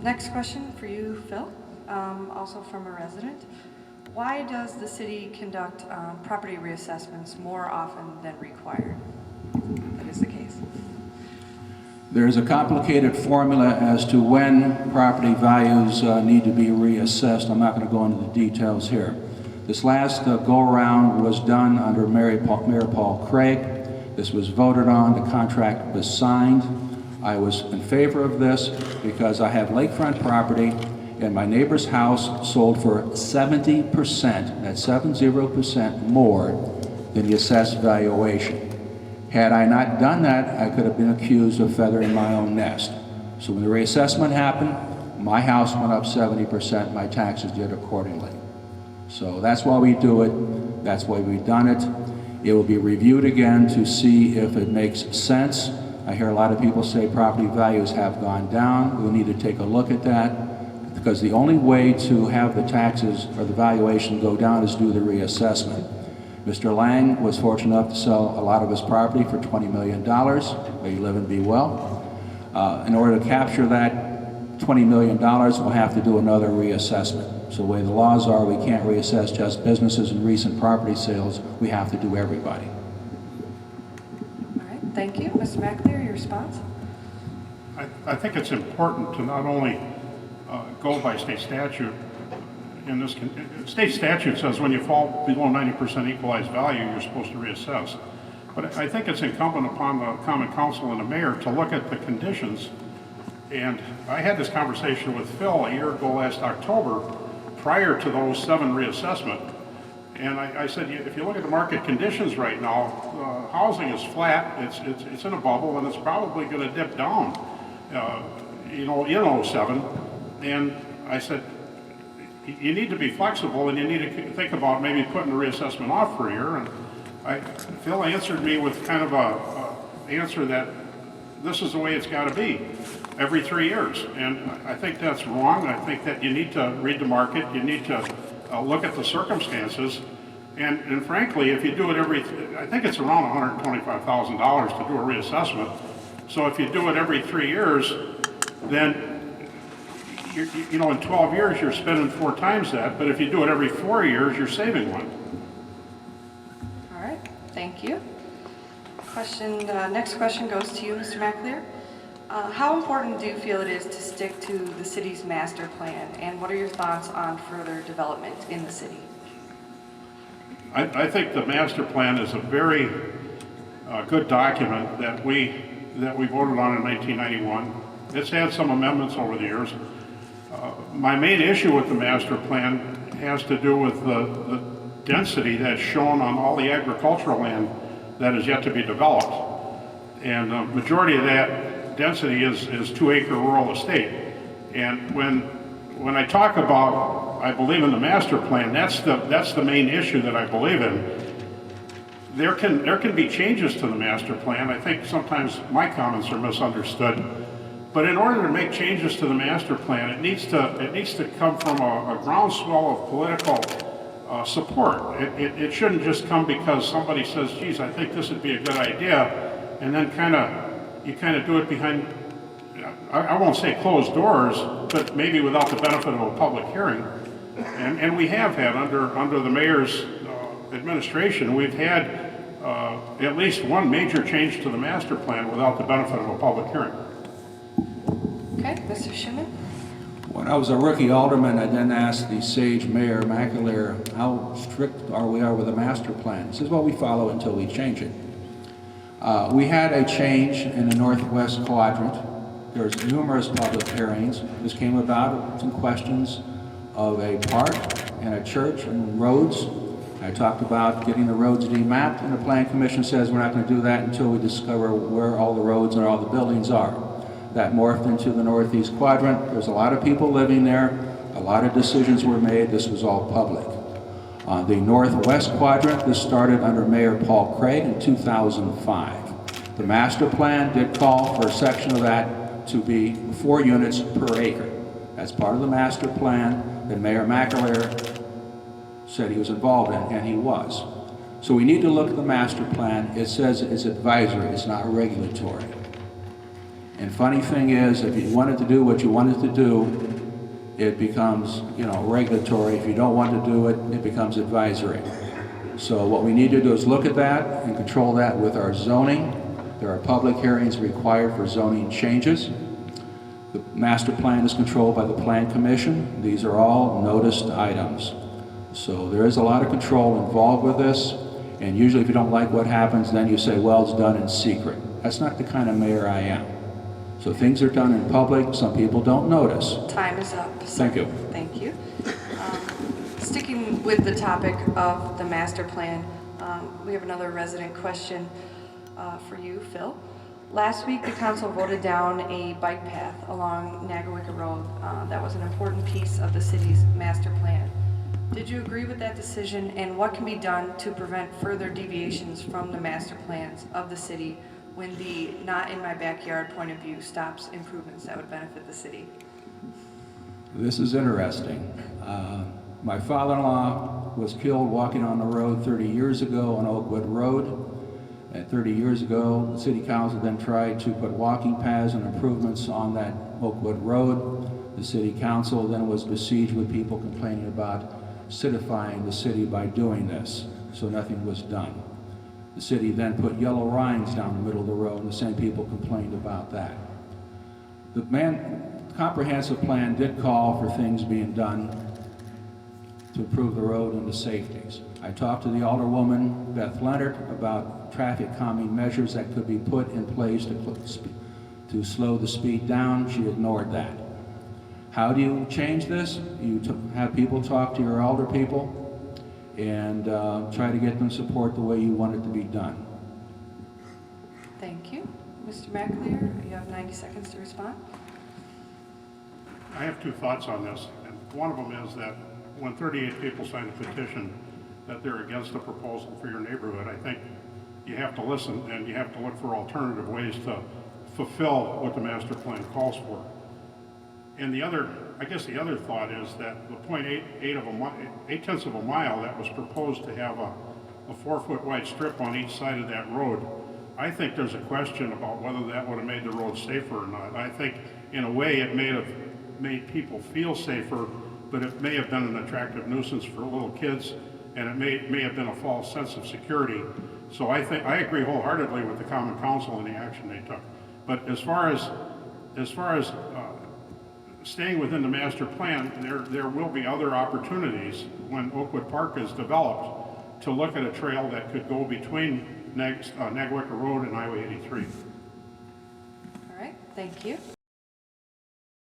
Next question for you, Phil, also from a resident. Why does the city conduct property reassessments more often than required? That is the case. There's a complicated formula as to when property values need to be reassessed. I'm not going to go into the details here. This last go-around was done under Mayor Paul Craig. This was voted on. The contract was signed. I was in favor of this because I have lakefront property and my neighbor's house sold for 70%, that's 70% more than the assessed valuation. Had I not done that, I could have been accused of feathering my own nest. So when the reassessment happened, my house went up 70%, my taxes did accordingly. So that's why we do it, that's why we've done it. It will be reviewed again to see if it makes sense. I hear a lot of people say property values have gone down. We'll need to take a look at that because the only way to have the taxes or the valuation go down is do the reassessment. Mr. Lang was fortunate enough to sell a lot of his property for $20 million. May you live and be well. In order to capture that $20 million, we'll have to do another reassessment. So the way the laws are, we can't reassess just businesses and recent property sales. We have to do everybody. All right, thank you. Mr. McAleer, your response? I think it's important to not only go by state statute. In this state statute says when you fall below 90% equalized value, you're supposed to reassess. But I think it's incumbent upon the Common Council and the mayor to look at the conditions. And I had this conversation with Phil a year ago last October, prior to those 7 reassessment. And I said, if you look at the market conditions right now, housing is flat, it's in a bubble, and it's probably going to dip down, in 07. And I said, you need to be flexible and you need to think about maybe putting the reassessment off for a year. And Phil answered me with kind of a answer that this is the way it's got to be every 3 years. And I think that's wrong. I think that you need to read the market. You need to look at the circumstances. And frankly, if you do it I think it's around $125,000 to do a reassessment. So if you do it every 3 years, then in 12 years, you're spending 4 times that, but if you do it every 4 years, you're saving 1. All right, thank you. Next question goes to you, Mr. McAleer. How important do you feel it is to stick to the city's master plan, and what are your thoughts on further development in the city? I think the master plan is a very good document that we voted on in 1991. It's had some amendments over the years. My main issue with the master plan has to do with the density that's shown on all the agricultural land that is yet to be developed. And the majority of that density is 2-acre rural estate. And when I talk about, I believe in the master plan, that's the main issue that I believe in. There can be changes to the master plan. I think sometimes my comments are misunderstood. But in order to make changes to the master plan, it needs to come from a groundswell of political support. It shouldn't just come because somebody says, geez, I think this would be a good idea, and then you kind of do it behind, I won't say closed doors, but maybe without the benefit of a public hearing. And we have had, under the mayor's administration, we've had at least one major change to the master plan without the benefit of a public hearing. Okay, Mr. Schuman? When I was a rookie alderman, I then asked the sage Mayor McAleer how strict are we with the master plan. He says, well, we follow until we change it. We had a change in the northwest quadrant. There's numerous public hearings. This came about some questions of a park and a church and roads. I talked about getting the roads demapped, and the Plan Commission says we're not going to do that until we discover where all the roads and all the buildings are. That morphed into the northeast quadrant. There's a lot of people living there. A lot of decisions were made. This was all public. The northwest quadrant, this started under Mayor Paul Craig in 2005. The master plan did call for a section of that to be 4 units per acre. That's part of the master plan that Mayor McAleer said he was involved in, and he was. So we need to look at the master plan. It says it's advisory, it's not regulatory. And funny thing is, if you wanted to do what you wanted to do, it becomes, regulatory. If you don't want to do it, it becomes advisory. So what we need to do is look at that and control that with our zoning. There are public hearings required for zoning changes. The master plan is controlled by the Plan Commission. These are all noticed items. So there is a lot of control involved with this, and usually if you don't like what happens, then you say, well, it's done in secret. That's not the kind of mayor I am. So things are done in public, some people don't notice. Time is up. Thank you. Thank you. Sticking with the topic of the master plan, we have another resident question for you, Phil. Last week, the council voted down a bike path along Nagawicka Road that was an important piece of the city's master plan. Did you agree with that decision, and what can be done to prevent further deviations from the master plans of the city when the not in my backyard point of view stops improvements that would benefit the city? This is interesting. My father-in-law was killed walking on the road 30 years ago on Oakwood Road. And 30 years ago, the city council then tried to put walking paths and improvements on that Oakwood Road. The city council then was besieged with people complaining about citifying the city by doing this, so nothing was done. The city then put yellow lines down the middle of the road, and the same people complained about that. The comprehensive plan did call for things being done to improve the road and the safeties. I talked to the Alderwoman, Beth Leonard, about traffic calming measures that could be put in place to slow the speed down. She ignored that. How do you change this? You have people talk to your elder people and try to get them to support the way you want it to be done. Thank you. Mr. McAleer, you have 90 seconds to respond. I have two thoughts on this, and one of them is that when 38 people signed a petition that they're against the proposal for your neighborhood, I think you have to listen and you have to look for alternative ways to fulfill what the master plan calls for. And the other thought is that the 0.8 of a mile that was proposed to have a 4-foot wide strip on each side of that road, I think there's a question about whether that would have made the road safer or not. I think in a way it may have made people feel safer, but it may have been an attractive nuisance for little kids, and it may have been a false sense of security. So I agree wholeheartedly with the Common Council and the action they took. But as far as staying within the master plan, there will be other opportunities when Oakwood Park is developed to look at a trail that could go between Nagawicka Road and Highway 83. All right, thank you.